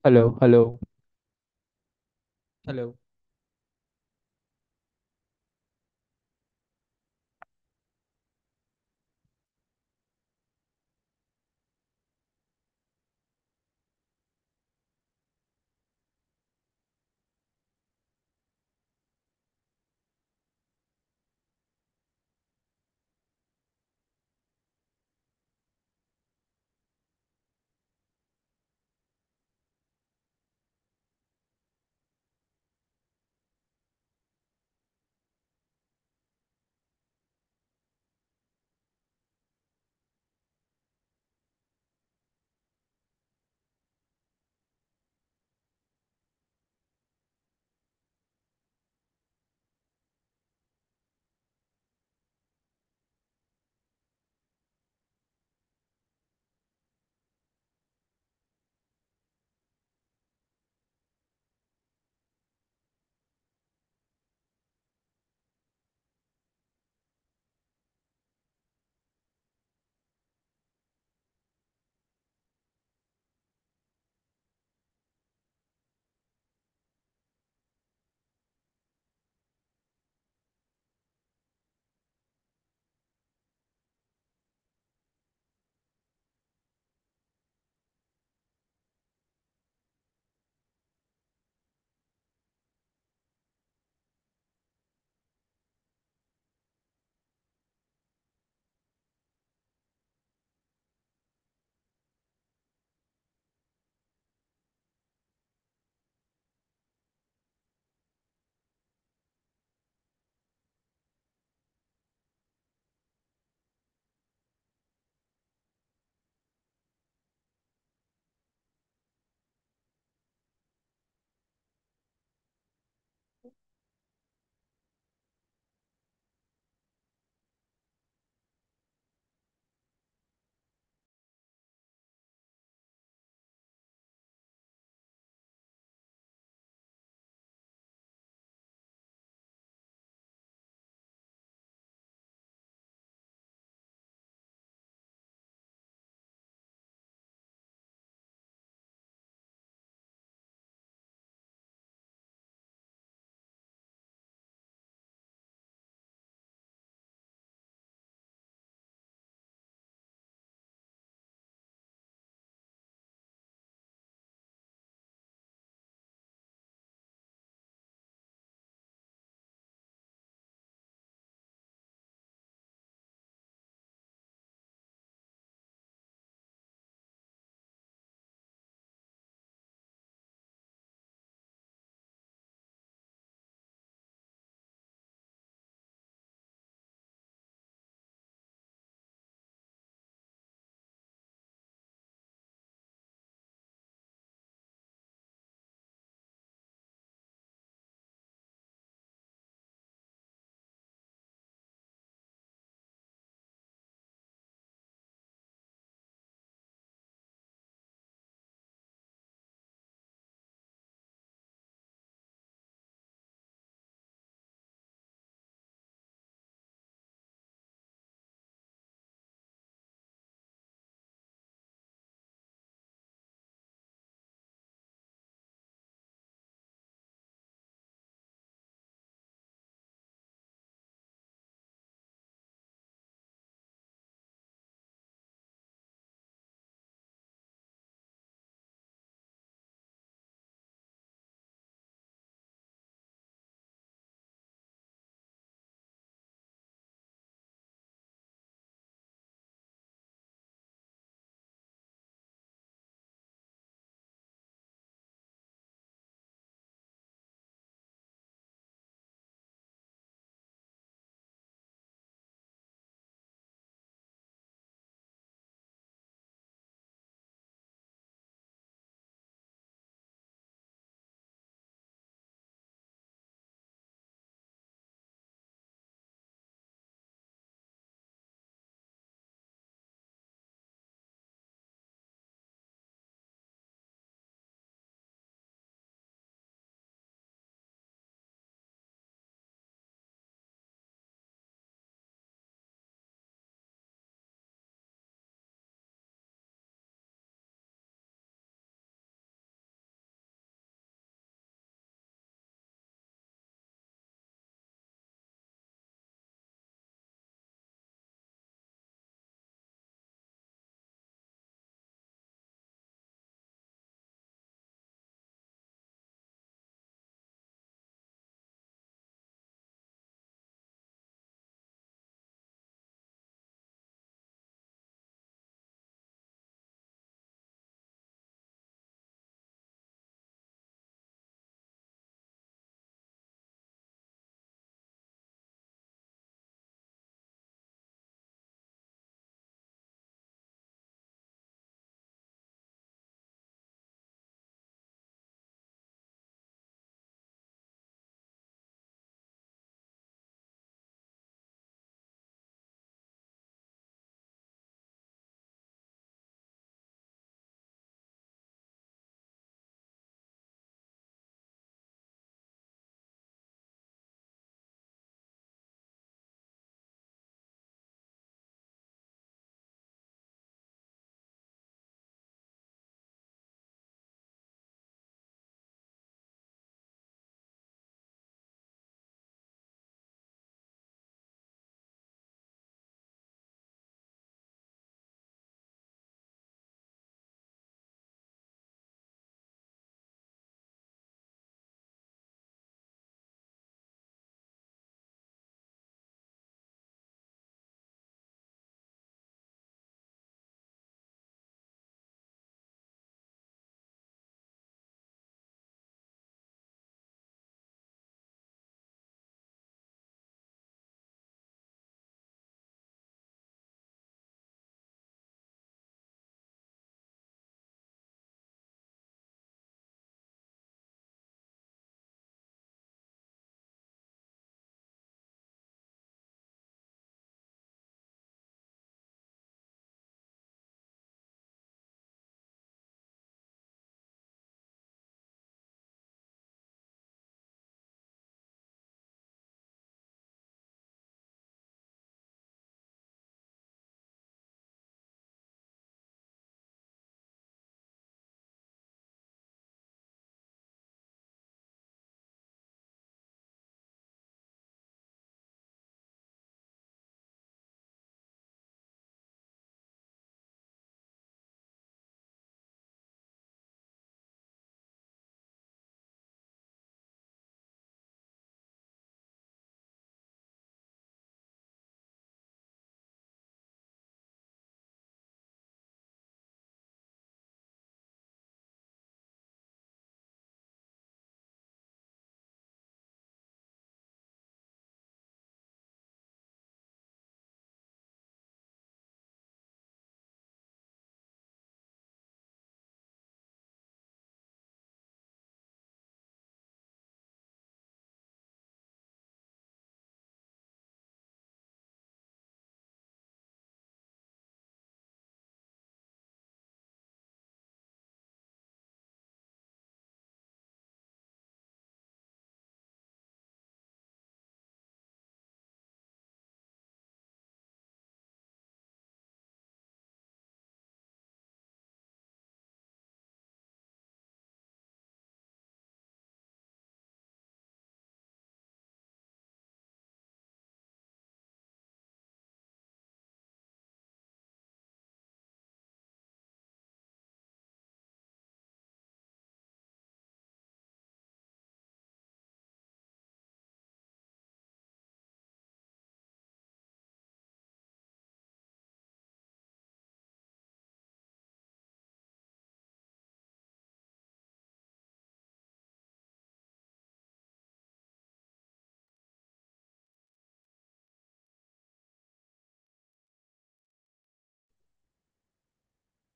Hello, hello, hello.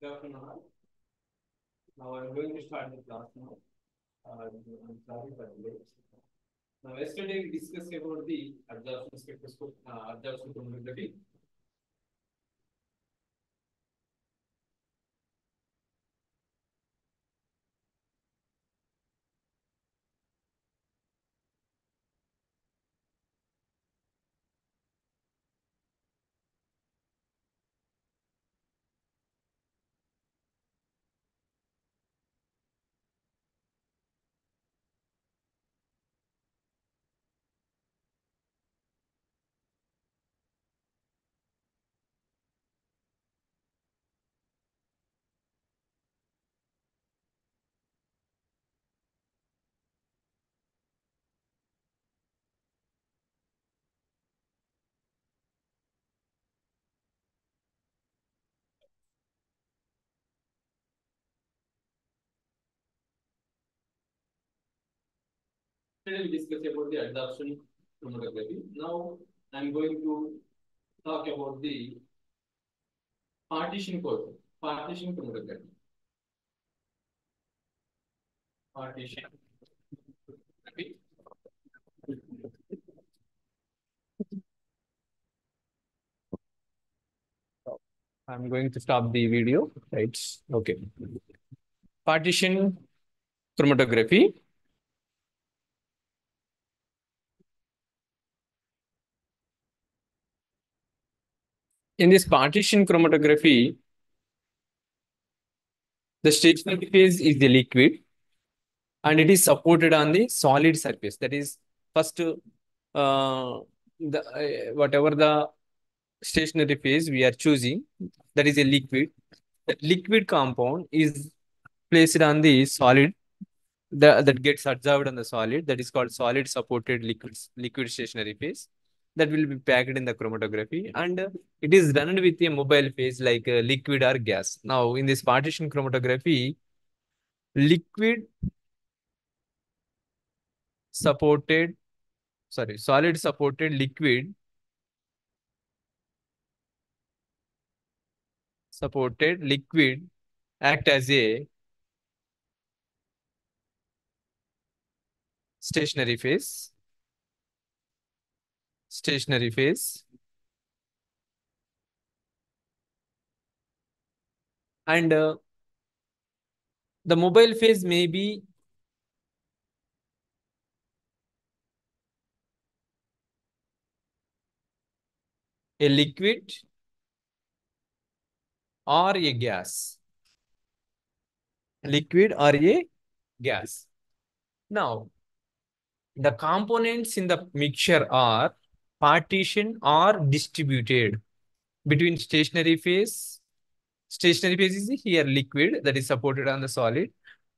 Good afternoon all. Now I'm going to start the class now. I'm sorry for the late. Now yesterday we discussed about the absorption spectroscope, absorption chromatography. Yesterday we discussed about the absorption chromatography. Now I'm going to talk about the partition chromatography. Partition. I'm going to stop the video. Right. Okay. Partition chromatography. In this partition chromatography, the stationary phase is the liquid and it is supported on the solid surface. That is, first, whatever the stationary phase we are choosing, that is a liquid. The liquid compound is placed on the solid that gets absorbed on the solid. That is called solid supported liquid stationary phase. That will be packed in the chromatography and it is done with a mobile phase like liquid or gas. Now, in this partition chromatography, liquid supported, solid supported liquid act as a stationary phase. And the mobile phase may be a liquid or a gas. Now, the components in the mixture are partitioned or distributed between stationary phase. Stationary phase is here liquid that is supported on the solid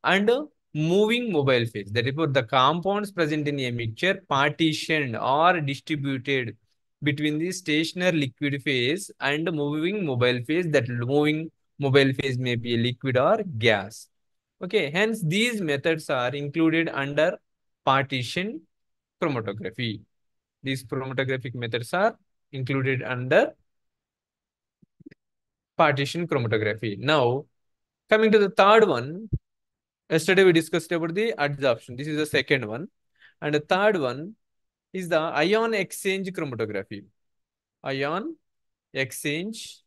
and moving mobile phase. Therefore, the compounds present in a mixture partitioned or distributed between the stationary liquid phase and moving mobile phase. That moving mobile phase may be a liquid or gas. Okay, hence these methods are included under partition chromatography. These chromatographic methods are included under partition chromatography. Now, coming to the third one, yesterday we discussed about the adsorption. This is the second one. And the third one is the ion exchange chromatography. Ion exchange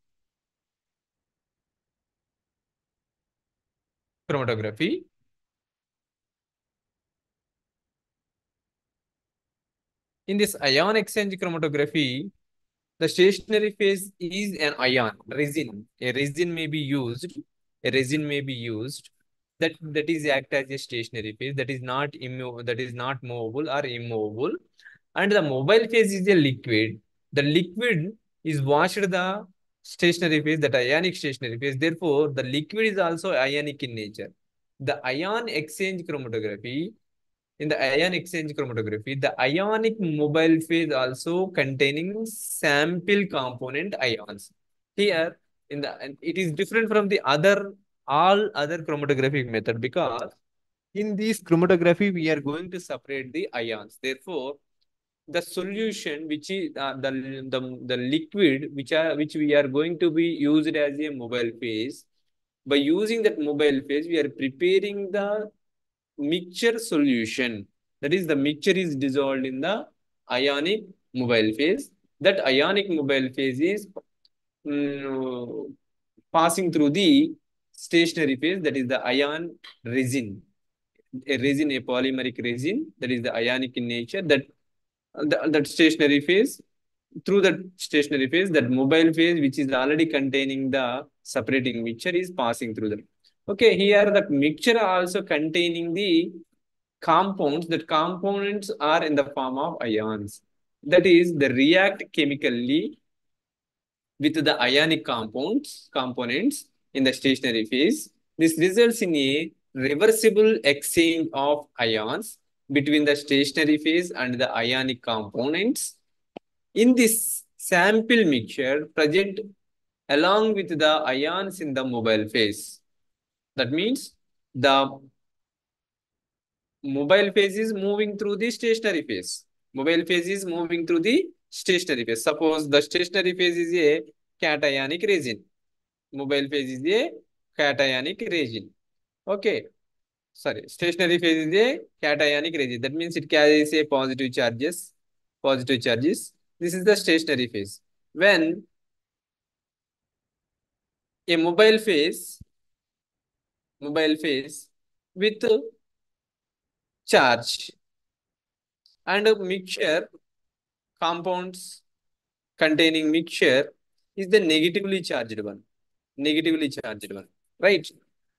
chromatography. In this ion exchange chromatography, the stationary phase is an ion, resin. A resin may be used. That is act as a stationary phase. That is not movable or immovable. And the mobile phase is a liquid. The liquid is washed the stationary phase, that ionic stationary phase. Therefore, the liquid is also ionic in nature. The ion exchange chromatography In the ion exchange chromatography, the ionic mobile phase also containing sample component ions. Here, it is different from the all other chromatographic method because in this chromatography we are going to separate the ions. Therefore, the solution which is the liquid which we are going to be used as a mobile phase, By using that mobile phase, we are preparing the mixture solution. That is, the mixture is dissolved in the ionic mobile phase. That ionic mobile phase is mm, passing through the stationary phase, that is the ion resin. A resin, a polymeric resin, that is the ionic in nature, that stationary phase, through that stationary phase, that mobile phase, which is already containing the separating mixture, is passing through them. Okay, here the mixture also containing the compounds. That components are in the form of ions. That is, they react chemically with the ionic components in the stationary phase. This results in a reversible exchange of ions between the stationary phase and the ionic components in this sample mixture present along with the ions in the mobile phase. That means the mobile phase is moving through the stationary phase. Mobile phase is moving through the stationary phase. Suppose the stationary phase is a cationic region. Mobile phase is a cationic region. Okay. Sorry, stationary phase is a cationic region. That means it carries a positive charges. Positive charges. This is the stationary phase. When a mobile phase with charge and a mixture compounds containing mixture is the negatively charged one. Negatively charged one. Right?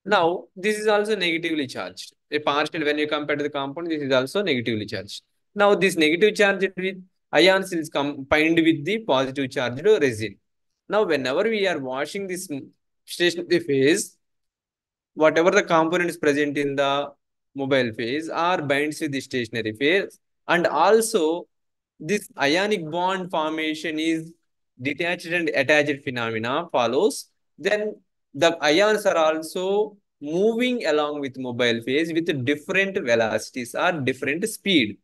Now, this is also negatively charged. A partial, when you compare to the compound, this is also negatively charged. Now, this negative charge with ions is combined with the positive charged resin. Now, whenever we are washing this stationary phase, whatever the components present in the mobile phase are binds with the stationary phase, and also this ionic bond formation is detached and attached phenomena follows. Then the ions are also moving along with mobile phase with different velocities or different speed.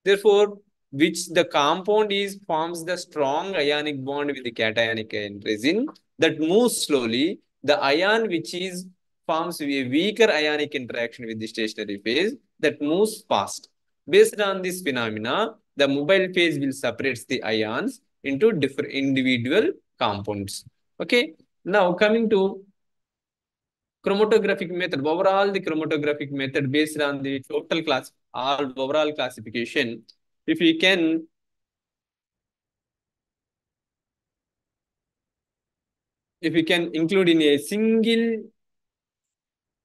Therefore, which the compound is forms the strong ionic bond with the cationic ion resin that moves slowly. The ion which is forms a weaker ionic interaction with the stationary phase that moves fast. Based on this phenomena, the mobile phase will separate the ions into different individual compounds. Okay. Now coming to chromatographic method. Overall, the chromatographic method based on the total class, all overall classification. If we can include in a single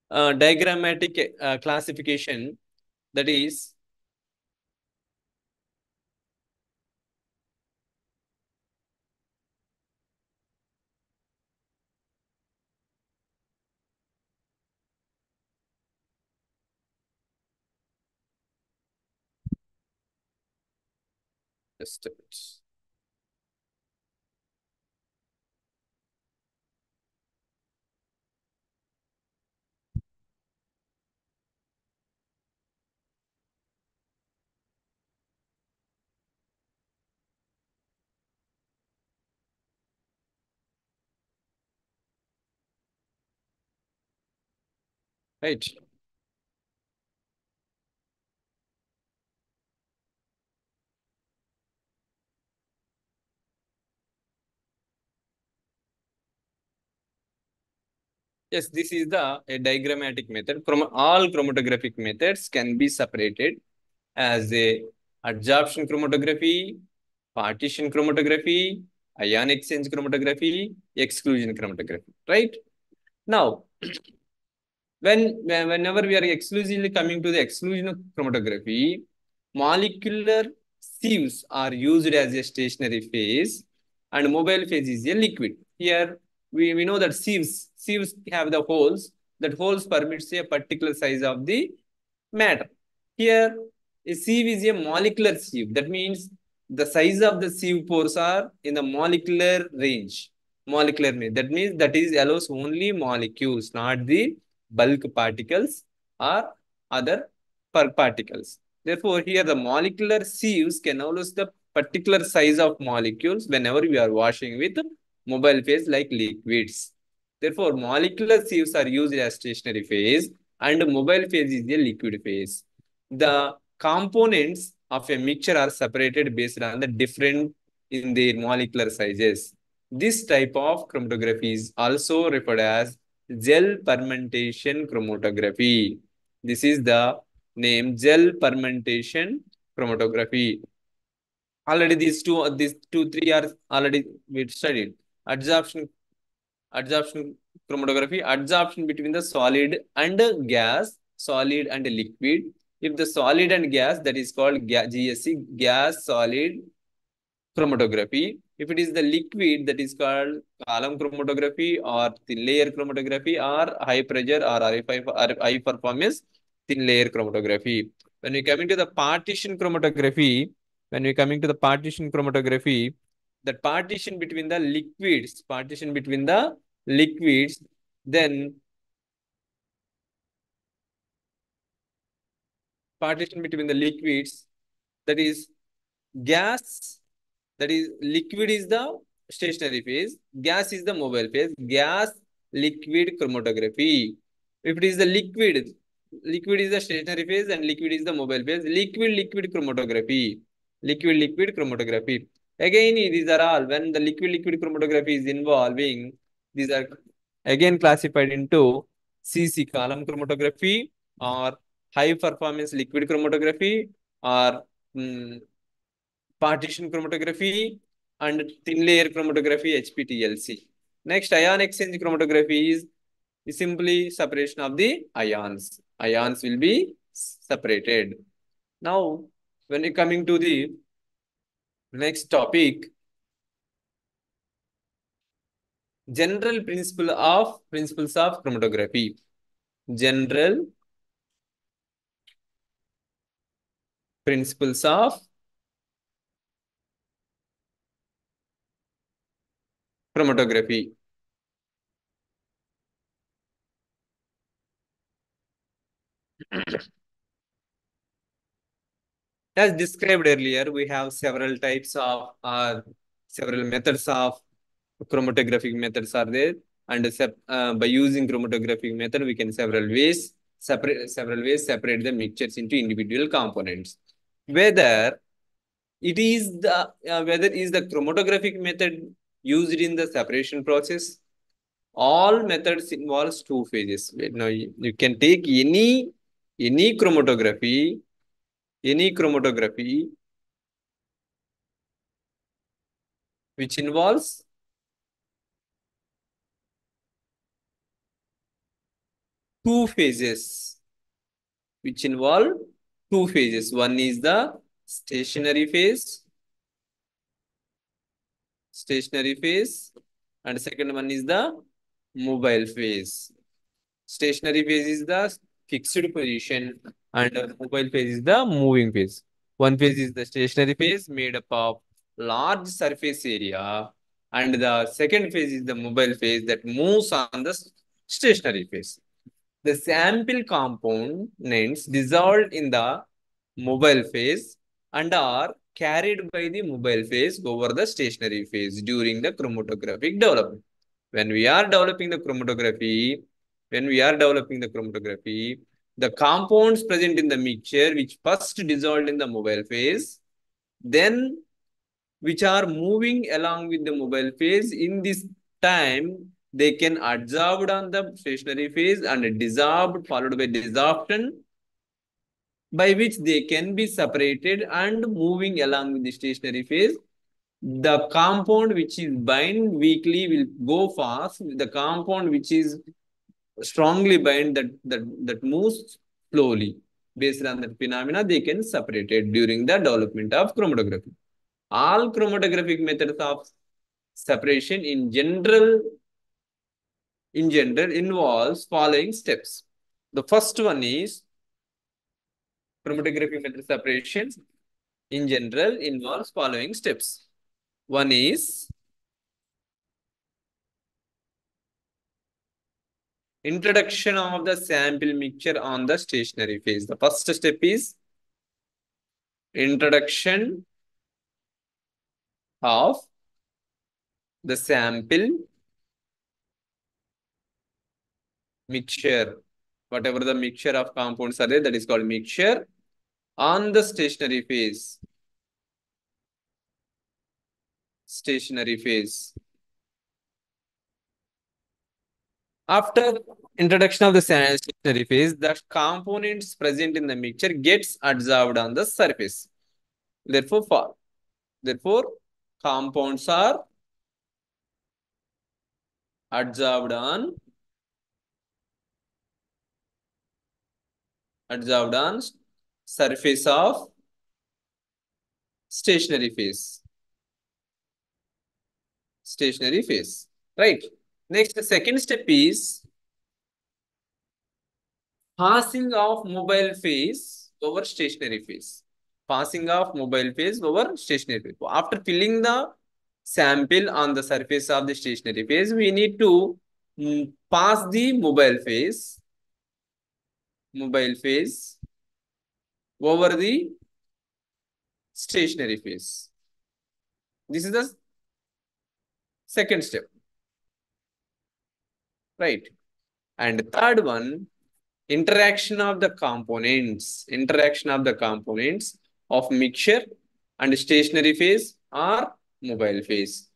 diagrammatic classification, that is just a bit. Right. Yes, this is the a diagrammatic method. All chromatographic methods can be separated as a adsorption chromatography, partition chromatography, ion exchange chromatography, exclusion chromatography. Right? Now, whenever we are exclusively coming to the exclusion of chromatography, molecular sieves are used as a stationary phase and mobile phase is a liquid. Here we know that sieves have the holes. That holes permits a particular size of the matter. Here a sieve is a molecular sieve. That means the size of the sieve pores are in the molecular range. Molecular range. That means that is allows only molecules, not the bulk particles or other particles. Therefore, here the molecular sieves can allow the particular size of molecules whenever we are washing with mobile phase like liquids. Therefore, molecular sieves are used as stationary phase and mobile phase is a liquid phase. The components of a mixture are separated based on the different in their molecular sizes. This type of chromatography is also referred as gel fermentation chromatography. This is the name gel fermentation chromatography. Already these two, 3 are already we studied. Adsorption Adsorption chromatography, adsorption between the solid and gas, solid and liquid. If the solid and gas, that is called GSC, gas solid chromatography. If it is the liquid, that is called column chromatography or thin layer chromatography or high pressure or high performance thin layer chromatography. When we coming to the partition chromatography, when we coming to the partition chromatography, that partition between the liquids, then partition between the liquids, that is gas, that is liquid is the stationary phase, gas is the mobile phase, gas liquid chromatography. If it is the liquid, liquid is the stationary phase and liquid is the mobile phase, liquid chromatography, liquid chromatography. Again, these are all when the liquid chromatography is involving, these are again classified into CC column chromatography or high performance liquid chromatography or partition chromatography and thin layer chromatography HPTLC. Next, ion exchange chromatography is simply separation of the ions. Ions will be separated. Now, when we coming to the next topic, general principles of chromatography. General principles of chromatography. As described earlier, we have several types of several methods of chromatographic methods are there, and by using chromatographic method, we can several ways separate the mixtures into individual components. Whether it is the whether is the chromatographic method used in the separation process, all methods involves two phases. Now you can take any chromatography, any chromatography which involves two phases, which involve two phases. One is the stationary phase, stationary phase, and second one is the mobile phase. Stationary phase is the fixed position, and mobile phase is the moving phase. One phase is the stationary phase made up of large surface area, and the second phase is the mobile phase that moves on the stationary phase. The sample components dissolved in the mobile phase and are carried by the mobile phase over the stationary phase during the chromatographic development. When we are developing the chromatography, the compounds present in the mixture which first dissolved in the mobile phase, then which are moving along with the mobile phase in this time, they can adsorbed on the stationary phase and dissolved followed by desorption, by which they can be separated and moving along with the stationary phase. The compound which is bind weakly will go fast. The compound which is strongly bind that moves slowly. Based on that phenomena, they can separate it during the development of chromatography. All chromatographic methods of separation in general involves following steps. The first one is chromatographic method separation in general involves following steps. One is introduction of the sample mixture on the stationary phase. The first step is introduction of the sample Mixture. Whatever the mixture of compounds are there, that is called mixture on the stationary phase. Stationary phase. After introduction of the stationary phase, the components present in the mixture gets adsorbed on the surface. Therefore, compounds are adsorbed on surface of stationary phase. Stationary phase. Right. Next, the second step is passing of mobile phase over stationary phase. Passing of mobile phase over stationary phase. After filling the sample on the surface of the stationary phase, we need to pass the mobile phase over the stationary phase. This is the second step, right? And third one, interaction of the components of mixture and stationary phase or mobile phase.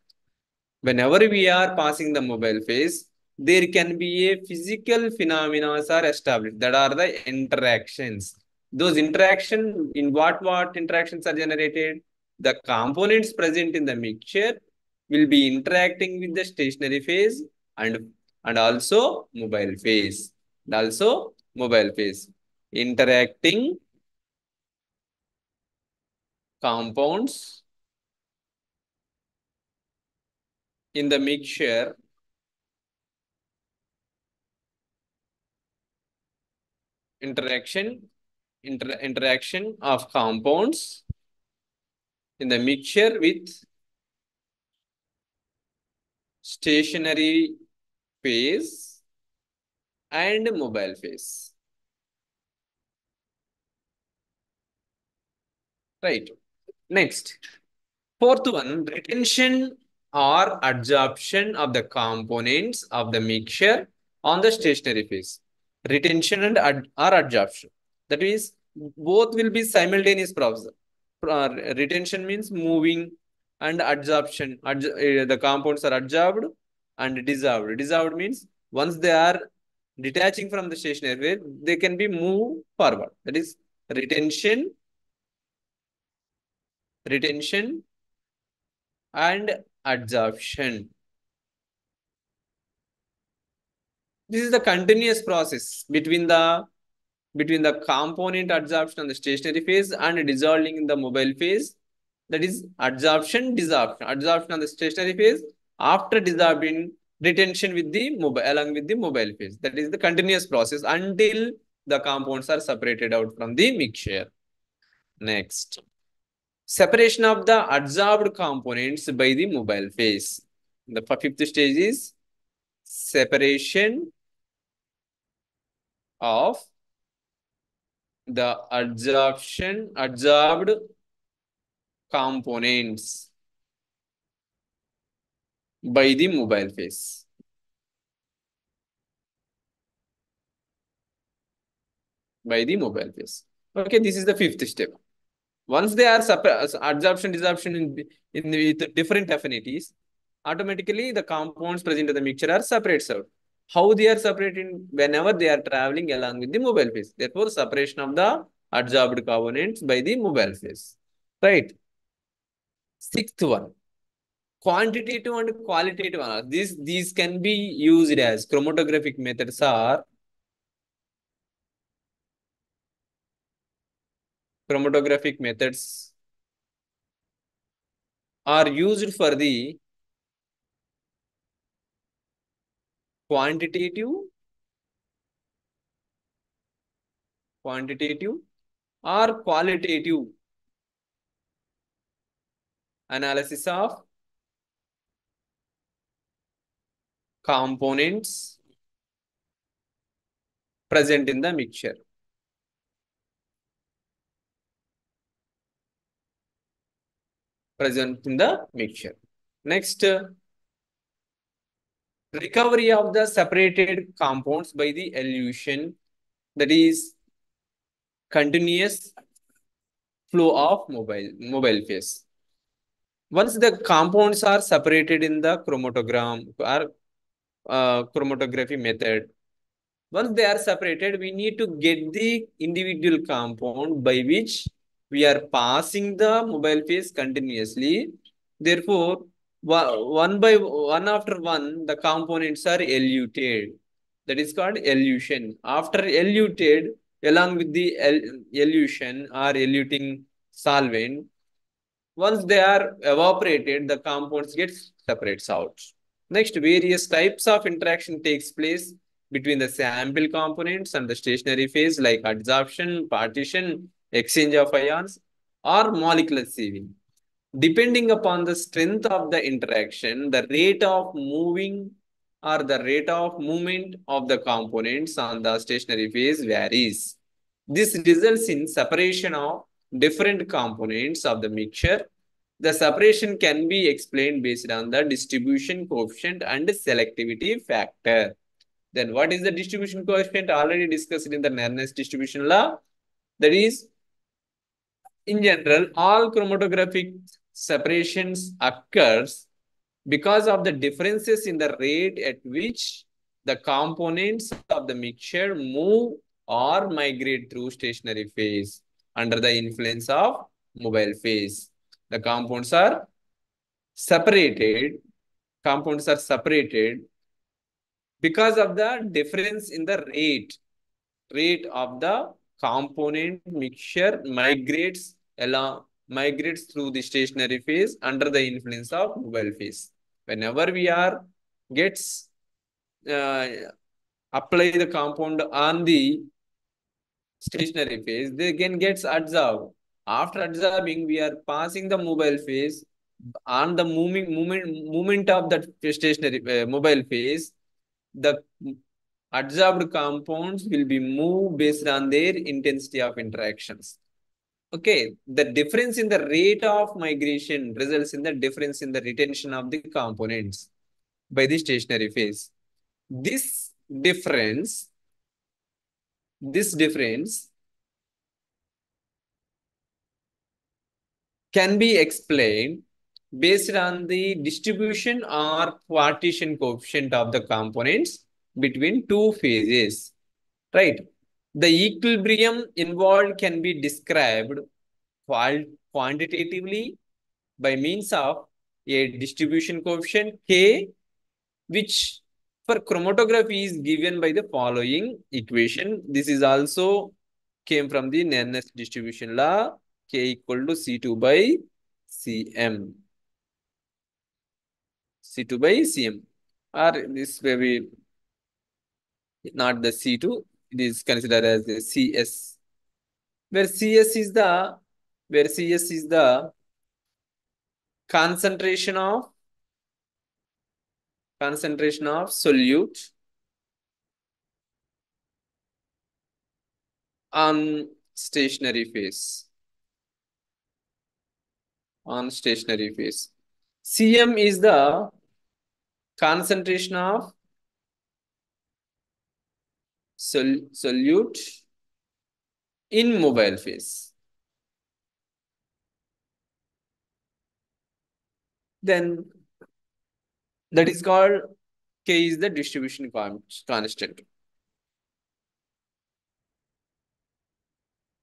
Whenever we are passing the mobile phase, there can be a physical phenomena are established. That are the interactions. Those interaction, in what interactions are generated? The components present in the mixture will be interacting with the stationary phase and also mobile phase. And also mobile phase. Interacting compounds in the mixture interaction of compounds in the mixture with stationary phase and mobile phase. Right. Next, fourth one, retention or adsorption of the components of the mixture on the stationary phase. Retention and or adsorption. That is, both will be simultaneous process. Retention means moving, and adsorption. The compounds are adsorbed and dissolved. Dissolved means once they are detaching from the stationary phase, they can be moved forward. That is retention and adsorption. This is the continuous process between the component adsorption on the stationary phase and dissolving in the mobile phase. That is adsorption, desorption. Adsorption on the stationary phase, after dissolving, retention with the mobile along with the mobile phase. That is the continuous process until the compounds are separated out from the mixture. Next, separation of the adsorbed components by the mobile phase. The fifth stage is separation of the adsorbed components by the mobile phase. By the mobile phase. Okay, this is the fifth step. Once they are adsorption, desorption with different affinities, automatically the compounds present in the mixture are separated out. How they are separated? Whenever they are traveling along with the mobile phase. Therefore, separation of the adsorbed components by the mobile phase. Right. Sixth one, quantitative and qualitative analysis. These can be used as chromatographic methods or chromatographic methods are used for the quantitative or qualitative analysis of components present in the mixture. Present in the mixture. Next, recovery of the separated compounds by the elution, that is continuous flow of mobile phase. Once the compounds are separated in the chromatogram or chromatography method, once they are separated, we need to get the individual compound by which we are passing the mobile phase continuously. Therefore, one by one after one, the components are eluted. That is called elution. After eluted, along with the elution or eluting solvent, once they are evaporated, the compounds get separates out. Next, various types of interaction takes place between the sample components and the stationary phase like adsorption, partition, exchange of ions, or molecular sieving. Depending upon the strength of the interaction, the rate of moving or the rate of movement of the components on the stationary phase varies. This results in separation of different components of the mixture. The separation can be explained based on the distribution coefficient and selectivity factor. Then what is the distribution coefficient? Already discussed in the Nernst distribution law. That is, in general, all chromatographic separations occurs because of the differences in the rate at which the components of the mixture move or migrate through stationary phase under the influence of mobile phase. The separated, compounds are separated because of the difference in the rate of the component mixture migrates through the stationary phase under the influence of mobile phase. Whenever we are gets uh, apply the compound on the stationary phase, they again gets adsorbed. After adsorbing, we are passing the mobile phase on the movement of that stationary mobile phase. The adsorbed compounds will be moved based on their intensity of interactions. Okay, the difference in the rate of migration results in the difference in the retention of the components by the stationary phase. This difference, this difference can be explained based on the distribution or partition coefficient of the components between two phases, right? The equilibrium involved can be described quantitatively by means of a distribution coefficient K, which for chromatography is given by the following equation. This is also came from the Nernst distribution law, K equal to C2 by Cm. C2 by Cm. Or this may be not the C2, it is considered as the CS, where CS is the concentration of solute on stationary phase. Cm is the concentration of solute in mobile phase. Then that is called K is the distribution constant.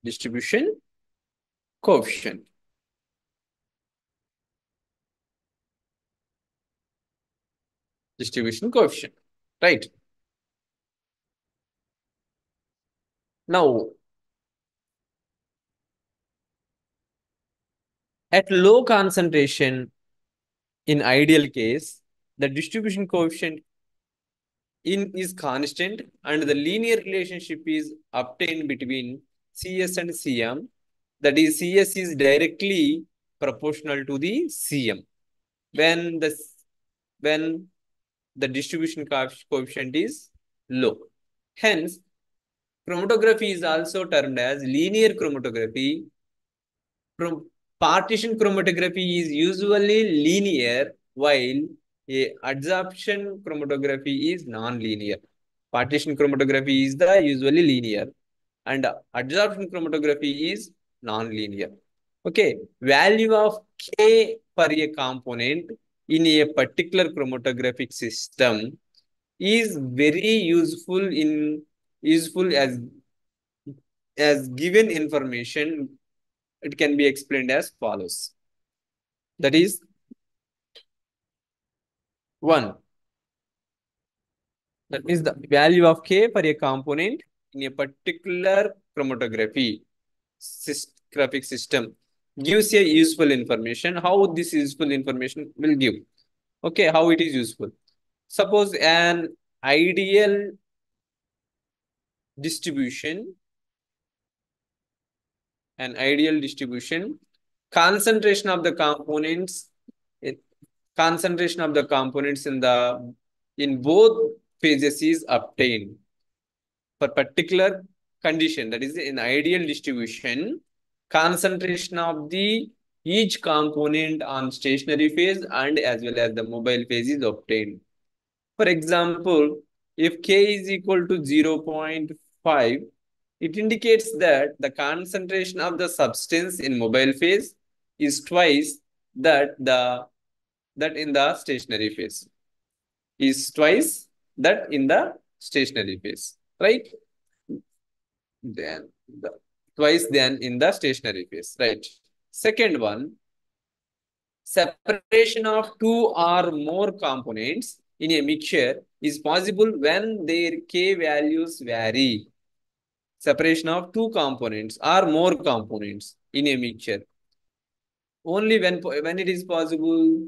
Distribution coefficient. Distribution coefficient. Right. Now, at low concentration, in ideal case, the distribution coefficient in is constant and the linear relationship is obtained between CS and Cm. That is, CS is directly proportional to the Cm when the distribution coefficient is low. Hence, chromatography is also termed as linear chromatography. Partition chromatography is usually linear, while A adsorption chromatography is non-linear. Partition chromatography is the usually linear, and adsorption chromatography is non-linear. Okay, value of K per a component in a particular chromatographic system is very useful as given information. It can be explained as follows. That is one. That means the value of K for a component in a particular graphic system gives a useful information. How this useful information will give? Okay, how it is useful? Suppose ideal distribution, an ideal distribution, concentration of the components, eh, concentration of the components in both phases is obtained for particular condition. That is in ideal distribution, concentration of the each component on stationary phase and as well as the mobile phase is obtained. For example, if K is equal to 0.5, it indicates that the concentration of the substance in mobile phase is twice that in the stationary phase. Is twice that in the stationary phase, right? Then twice than in the stationary phase, right? Second one, separation of two or more components in a mixture is possible when their K values vary. Separation of two components or more components in a mixture. Only when it is possible,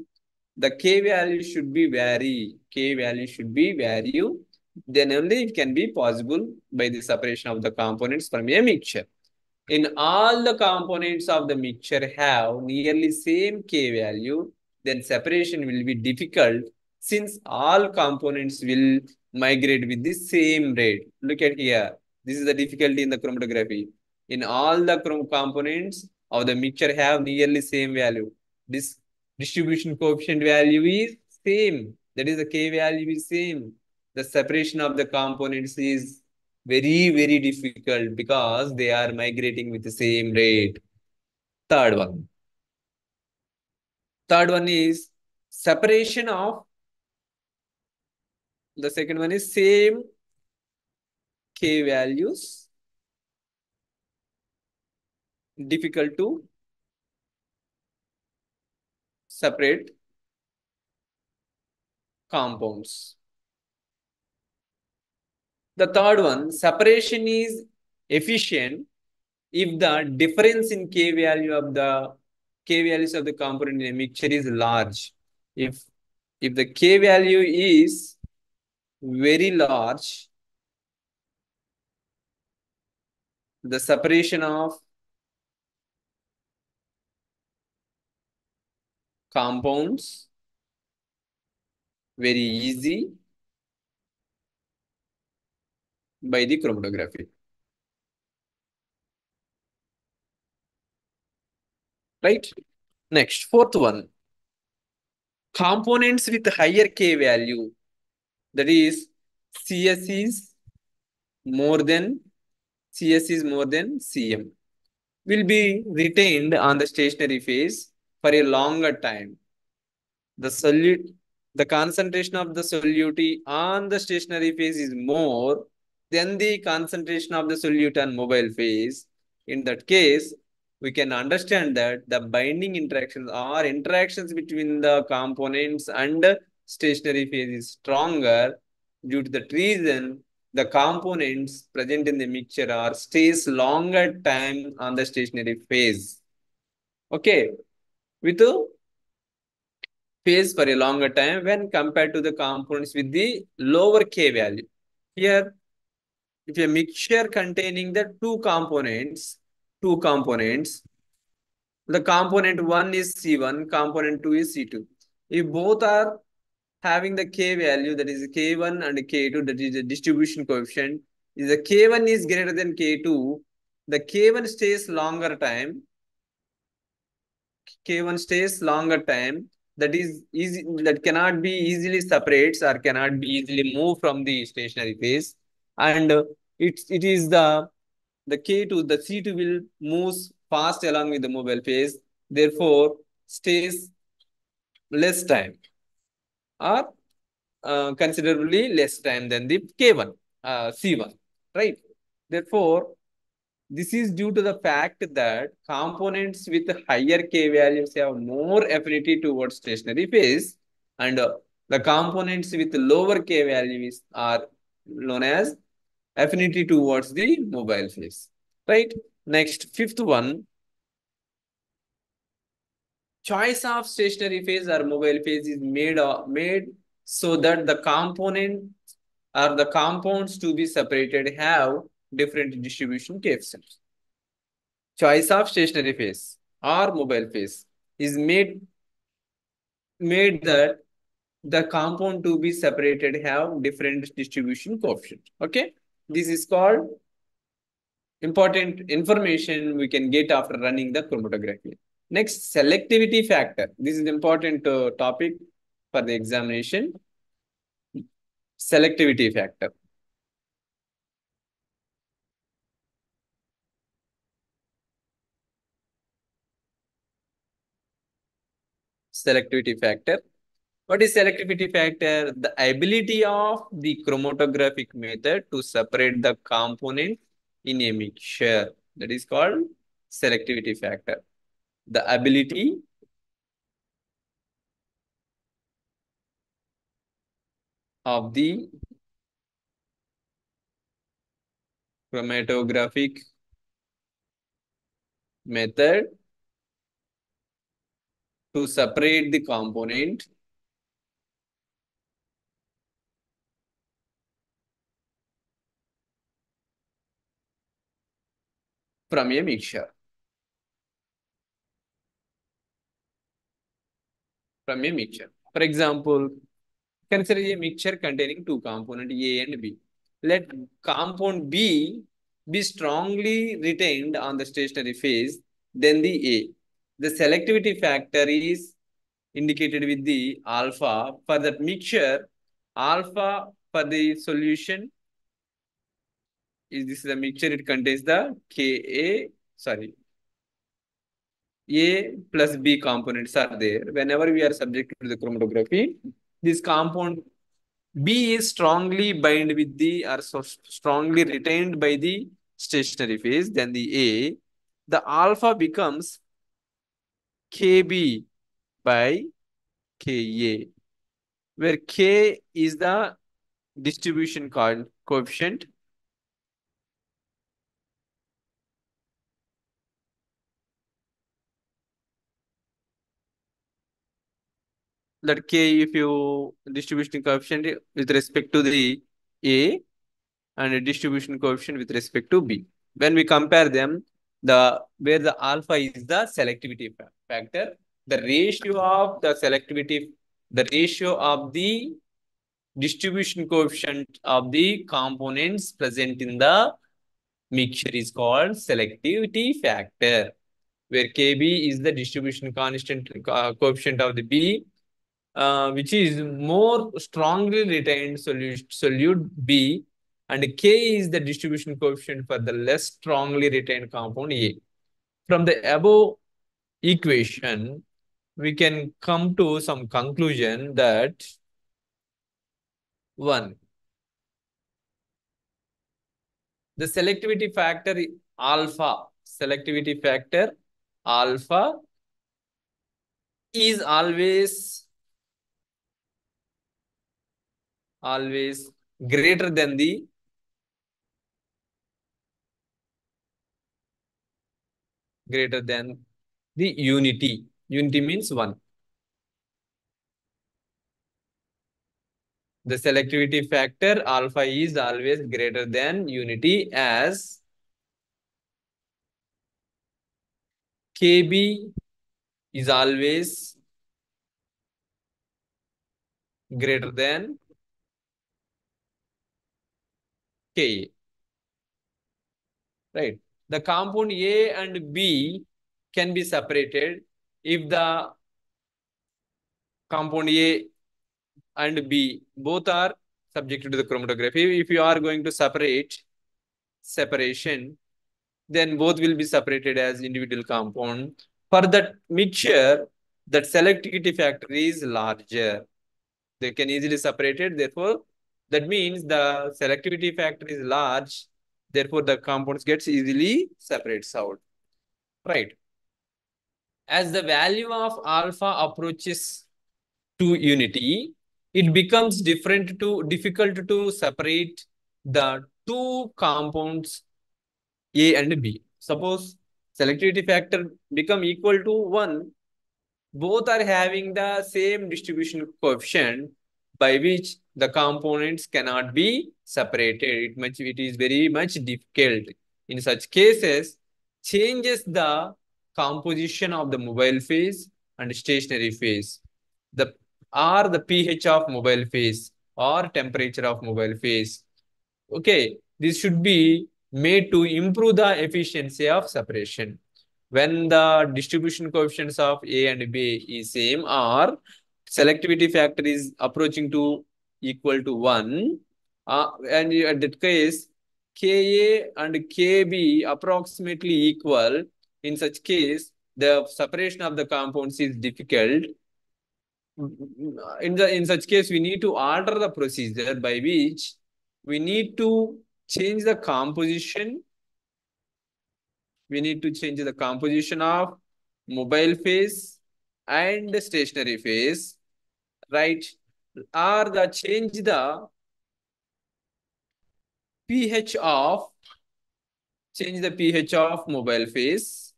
the K value should be vary. K value should be value. Then only it can be possible by the separation of the components from a mixture. In all the components of the mixture have nearly same K value, then separation will be difficult since all components will migrate with the same rate. Look at here. This is the difficulty in the chromatography. In all the components of the mixture have nearly same value. This distribution coefficient value is same. That is the K value is same. The separation of the components is very, very difficult because they are migrating with the same rate. Third one. Third one is separation of, the second one is same K values, difficult to separate compounds. The third one, separation is efficient if the difference in K values of the component in a mixture is large. If the K value is very large, the separation of compounds very easy by the chromatography, right? Next, fourth one, components with higher K value, that is CS is more than CS is more than CM, will be retained on the stationary phase for a longer time. The solute, the concentration of the solute on the stationary phase is more than the concentration of the solute on mobile phase. In that case, we can understand that the binding interactions or interactions between the components and stationary phase is stronger. Due to that reason, the components present in the mixture are stays longer time on the stationary phase. Okay, with phase for a longer time when compared to the components with the lower K value. Here, if a mixture containing the two components, the component 1 is C1, component 2 is C2. If both are having the K value, that is K1 and K2, that is the distribution coefficient, if the K1 is greater than K2, the K1 stays longer time, K1 stays longer time that is easy, that cannot be easily separates or cannot be easily moved from the stationary phase, and it is the K2, the C2 will moves fast along with the mobile phase, therefore stays less time or considerably less time than the K1, C1, right? Therefore, this is due to the fact that components with higher K values have more affinity towards stationary phase, and the components with lower K values are known as affinity towards the mobile phase, right? Next, fifth one, choice of stationary phase or mobile phase is made so that the component or the compounds to be separated have different distribution coefficients. Choice of stationary phase or mobile phase is made that the compound to be separated have different distribution coefficient. Okay, this is called important information we can get after running the chromatography. Next, selectivity factor. This is important topic for the examination. Selectivity factor. Selectivity factor. What is selectivity factor? The ability of the chromatographic method to separate the component in a mixture. That is called selectivity factor. The ability of the chromatographic method to separate the component from a mixture. From a mixture. For example, consider a mixture containing two components A and B. Let compound B be strongly retained on the stationary phase, then the A. The selectivity factor is indicated with the alpha for that mixture. Alpha for the solution is this is the mixture, it contains the A plus B components are there. Whenever we are subject to the chromatography, this compound B is strongly bind with the or so strongly retained by the stationary phase, then the A. The alpha becomes Kb by Ka, where K is the distribution coefficient. That K, if you distribution coefficient with respect to the A and a distribution coefficient with respect to B. When we compare them, the where the alpha is the selectivity factor, the ratio of the selectivity, the ratio of the distribution coefficient of the components present in the mixture is called selectivity factor, where Kb is the distribution constant coefficient of the B, which is more strongly retained solute B, and K is the distribution coefficient for the less strongly retained compound A. From the above equation, we can come to some conclusion that one, the selectivity factor alpha is always greater than the unity. Unity means one. The selectivity factor alpha is always greater than unity, as Kb is always greater than Ka, right? The compound A and B can be separated if the compound A and B both are subjected to the chromatography. If you are going to separation, then both will be separated as individual compound. For that mixture, that selectivity factor is larger. They can easily separate it. Therefore, that means the selectivity factor is large. Therefore, the compounds gets easily separates out. Right. As the value of alpha approaches to unity, it becomes difficult to separate the two compounds A and B. Suppose selectivity factor become equal to 1, both are having the same distribution coefficient by which the components cannot be separated. It is very much difficult. In such cases, changes the composition of the mobile phase and stationary phase. The the pH of mobile phase or temperature of mobile phase. Okay, this should be made to improve the efficiency of separation. When the distribution coefficients of A and B is same or selectivity factor is approaching to equal to 1, and in that case, Ka and Kb approximately equal. In such case, the separation of the compounds is difficult. In such case, we need to alter the procedure by which we need to change the composition. We need to change the composition of mobile phase and stationary phase, right? Or the pH of change the pH of mobile phase,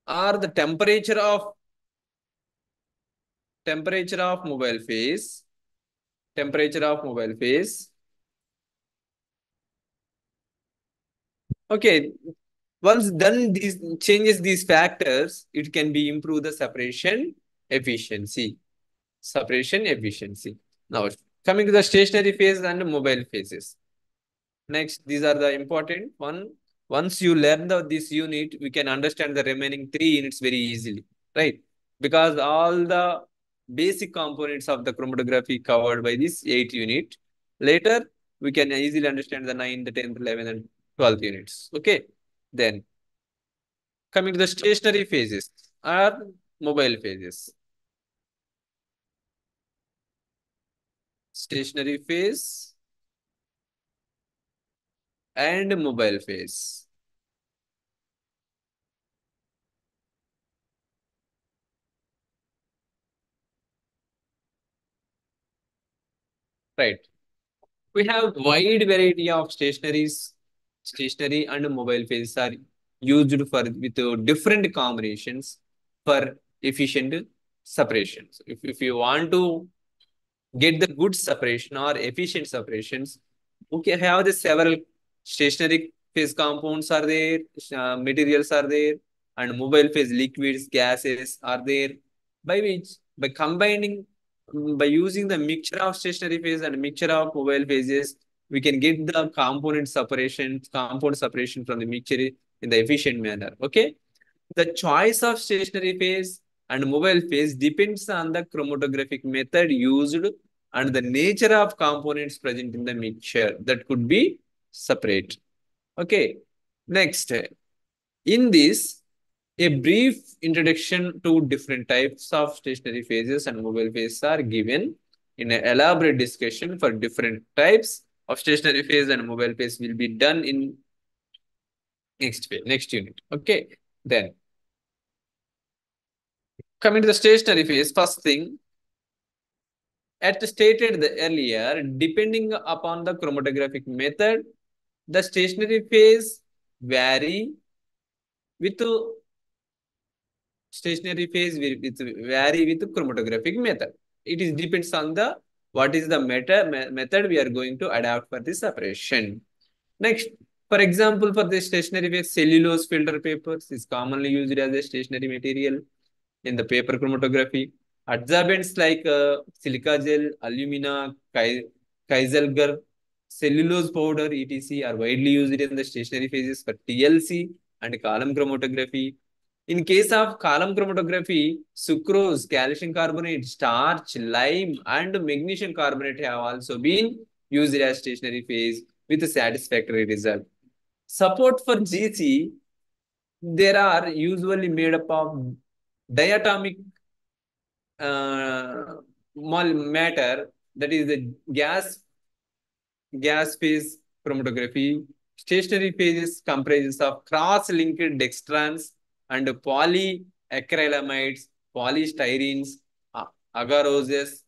or the temperature of mobile phase, temperature of mobile phase. Okay, once done these changes these factors, it can be improve the separation efficiency. Separation efficiency. Now, coming to the stationary phase and mobile phases. Next, these are the important one. Once you learn this unit, we can understand the remaining 3 units very easily, right? Because all the basic components of the chromatography covered by this 8 unit. Later, we can easily understand the 9th, the 10th, 11th, and 12th units. Okay. Then, coming to the stationary phases or mobile phases. Stationary phase and mobile phase. Right. We have wide variety of stationary and mobile phases are used for with different combinations for efficient separations. If you want to get the good separation or efficient separations, okay, have the several stationary phase compounds are there, materials are there, and mobile phase liquids, gases are there, by which by combining, by using the mixture of stationary phase and mixture of mobile phases, we can get the compound separation from the mixture in the efficient manner. Okay, the choice of stationary phase and mobile phase depends on the chromatographic method used and the nature of components present in the mixture that could be separate. Okay. Next, in this, a brief introduction to different types of stationary phases and mobile phases are given. In an elaborate discussion for different types of stationary phase and mobile phase will be done in next unit. Okay. Then, coming to the stationary phase, first thing, as stated earlier, depending upon the chromatographic method, the stationary phase vary with vary with chromatographic method. It is depends on the what is the method we are going to adapt for this separation. Next, for example, for the stationary phase, cellulose filter papers is commonly used as a stationary material in the paper chromatography. Adsorbents like silica gel, alumina, Kaiselgar, cellulose powder, etc. are widely used in the stationary phases for TLC and column chromatography. In case of column chromatography, sucrose, calcium carbonate, starch, lime, and magnesium carbonate have also been used as stationary phase with a satisfactory result. Support for GC, there are usually made up of diatomic uh, matter, that is the gas phase chromatography. Stationary phases comprises of cross-linked dextrans and polyacrylamides, polystyrens, agaroses.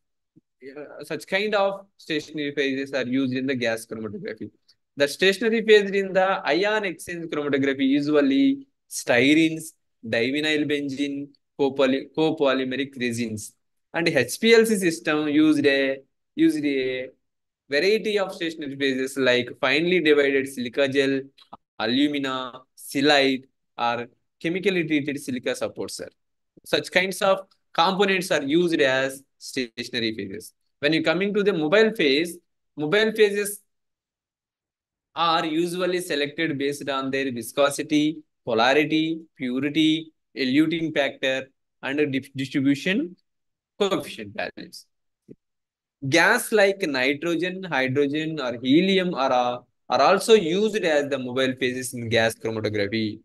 Such kind of stationary phases are used in the gas chromatography. The stationary phase in the ion exchange chromatography usually styrenes, divinyl benzene, copolymeric resins. And HPLC system used a variety of stationary phases like finely divided silica gel, alumina, silite, or chemically treated silica supports, sir. Such kinds of components are used as stationary phases. When you coming to the mobile phases are usually selected based on their viscosity, polarity, purity, eluting factor, and distribution coefficient values. Gas like nitrogen, hydrogen, or helium are also used as the mobile phases in gas chromatography.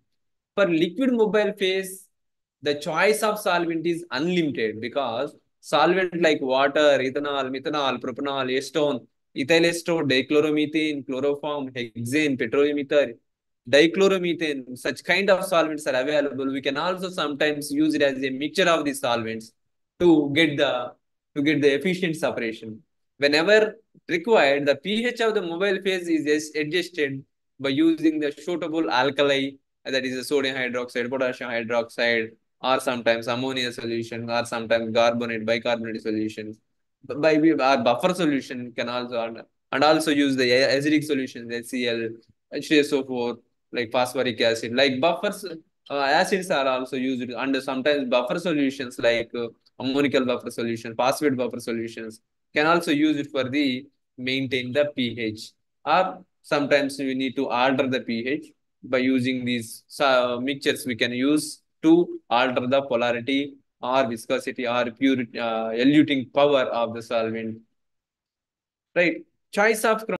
For liquid mobile phase, the choice of solvent is unlimited because solvent like water, ethanol, methanol, propanol, acetone, ethyl ester, dichloromethane, chloroform, hexane, petroleum ether, dichloromethane, such kind of solvents are available. We can also sometimes use it as a mixture of these solvents to get the efficient separation. Whenever required, the pH of the mobile phase is adjusted by using the suitable alkali, that is the sodium hydroxide, potassium hydroxide, or sometimes ammonia solution, or sometimes carbonate, bicarbonate solutions. By our buffer solution can also, and also use the acidic solutions, HCl, H2SO4, like phosphoric acid. Like buffers, acids are also used under sometimes buffer solutions like ammonical buffer solution, phosphate buffer solutions can also use it for the maintain the pH. Or sometimes we need to alter the pH by using these mixtures. We can use to alter the polarity or viscosity or purity, eluting power of the solvent. Right. Choice of